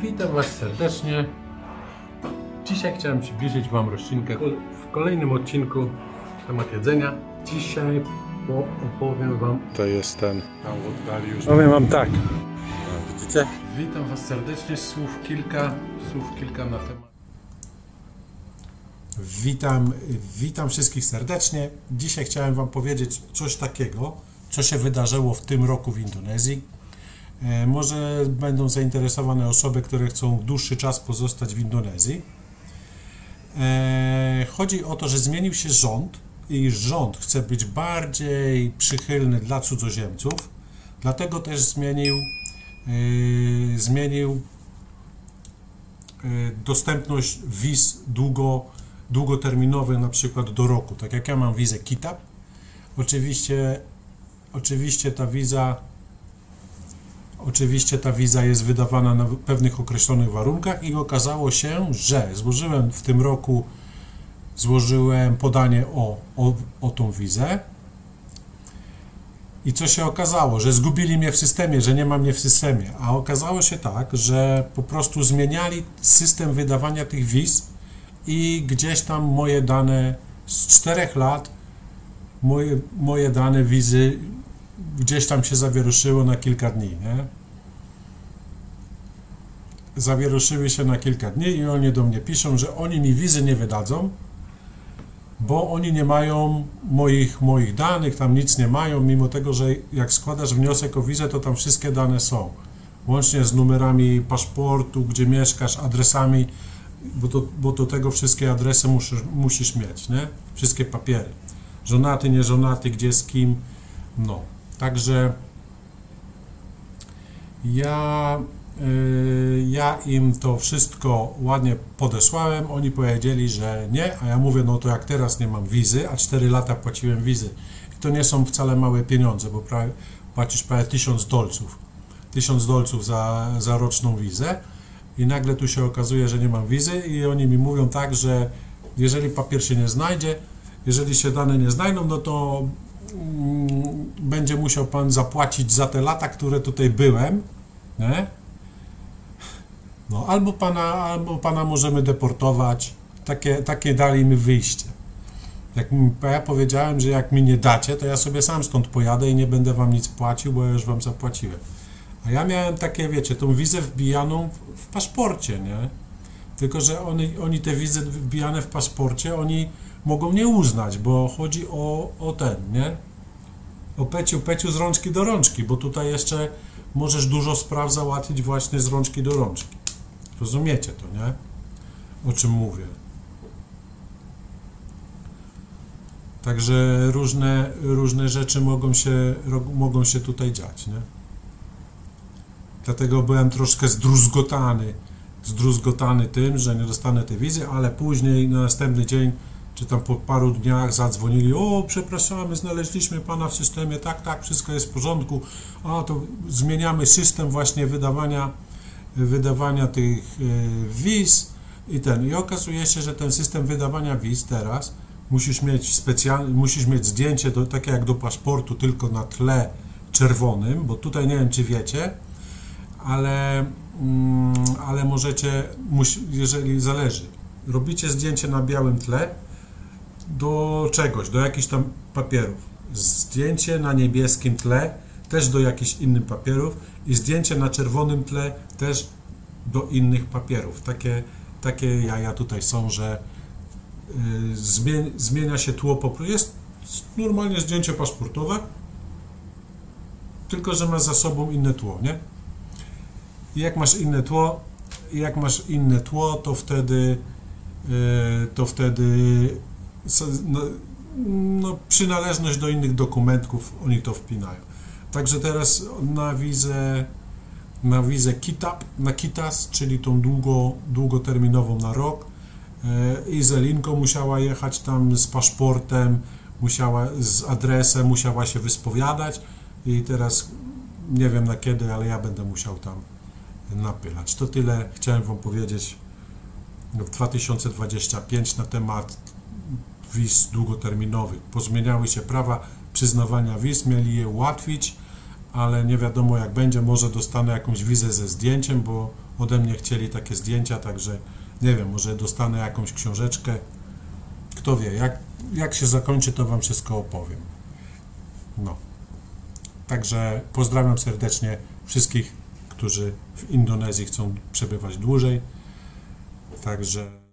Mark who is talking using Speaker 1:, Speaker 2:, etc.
Speaker 1: Witam Was serdecznie. Dzisiaj chciałem przybliżyć Wam roślinkę w kolejnym odcinku na temat jedzenia. Dzisiaj opowiem Wam...
Speaker 2: To jest ten tam w oddali już.
Speaker 1: Powiem Wam tak.
Speaker 2: Widzicie?
Speaker 1: Witam Was serdecznie. Słów kilka na temat.
Speaker 3: Witam wszystkich serdecznie. Dzisiaj chciałem Wam powiedzieć coś takiego, co się wydarzyło w tym roku w Indonezji. Może będą zainteresowane osoby, które chcą dłuższy czas pozostać w Indonezji. Chodzi o to, że zmienił się rząd i rząd chce być bardziej przychylny dla cudzoziemców, dlatego też zmienił dostępność wiz długoterminowych, na przykład do roku. Tak jak ja mam wizę Kitab, oczywiście ta wiza jest wydawana na pewnych określonych warunkach i okazało się, że złożyłem w tym roku podanie o tą wizę i co się okazało, że zgubili mnie w systemie, że nie ma mnie w systemie, a okazało się tak, że po prostu zmieniali system wydawania tych wiz i gdzieś tam moje dane z 4 lat, moje dane wizy gdzieś tam się zawieruszyło na kilka dni, nie? Zawieruszyły się na kilka dni i oni do mnie piszą, że oni mi wizy nie wydadzą, bo oni nie mają moich danych, tam nic nie mają, mimo tego, że jak składasz wniosek o wizę, to tam wszystkie dane są, łącznie z numerami paszportu, gdzie mieszkasz, adresami, bo do tego wszystkie adresy musisz mieć, nie? Wszystkie papiery, żonaty, nieżonaty, gdzie z kim, no. Także ja im to wszystko ładnie podesłałem, oni powiedzieli, że nie, a ja mówię, no to jak teraz nie mam wizy, a 4 lata płaciłem wizy i to nie są wcale małe pieniądze, bo płacisz prawie $1000 za roczną wizę i nagle tu się okazuje, że nie mam wizy i oni mi mówią tak, że jeżeli papier się nie znajdzie, jeżeli się dane nie znajdą, no to będzie musiał Pan zapłacić za te lata, które tutaj byłem, nie? No, albo pana możemy deportować. Takie dali mi wyjście. Ja powiedziałem, że jak mi nie dacie, to ja sobie sam stąd pojadę i nie będę Wam nic płacił, bo ja już Wam zapłaciłem. A ja miałem takie, wiecie, tą wizę wbijaną w paszporcie, nie? Tylko że oni te wizy wbijane w paszporcie, oni mogą nie uznać, bo chodzi o ten, nie? O peciu z rączki do rączki, bo tutaj jeszcze możesz dużo spraw załatwić właśnie z rączki do rączki. Rozumiecie to, nie? O czym mówię. Także różne rzeczy mogą się tutaj dziać, nie? Dlatego byłem troszkę zdruzgotany tym, że nie dostanę tej wizy, ale później na następny dzień, czy tam po paru dniach zadzwonili, o, przepraszamy, znaleźliśmy Pana w systemie, tak, wszystko jest w porządku, a to zmieniamy system właśnie wydawania tych wiz i okazuje się, że ten system wydawania wiz teraz musisz mieć zdjęcie takie jak do paszportu, tylko na tle czerwonym, bo tutaj nie wiem, czy wiecie, ale jeżeli zależy, robicie zdjęcie na białym tle do czegoś, do jakichś tam papierów, zdjęcie na niebieskim tle też do jakichś innych papierów i zdjęcie na czerwonym tle też do innych papierów. Takie jaja tutaj są, że zmienia się tło, jest normalnie zdjęcie paszportowe, tylko że ma za sobą inne tło, nie? I jak masz inne tło, to wtedy przynależność do innych dokumentów oni to wpinają. Także teraz na wizę Kitab, na Kitas, czyli tą długoterminową na rok, Izelinko musiała jechać tam z paszportem, z adresem, musiała się wyspowiadać i teraz nie wiem na kiedy, ale ja będę musiał tam napylać. To tyle chciałem Wam powiedzieć w 2025 na temat wiz długoterminowych. Pozmieniały się prawa przyznawania wiz, mieli je ułatwić, ale nie wiadomo jak będzie, może dostanę jakąś wizę ze zdjęciem, bo ode mnie chcieli takie zdjęcia, także nie wiem, może dostanę jakąś książeczkę, kto wie, jak się zakończy, to wam wszystko opowiem. No, także pozdrawiam serdecznie wszystkich, którzy w Indonezji chcą przebywać dłużej, także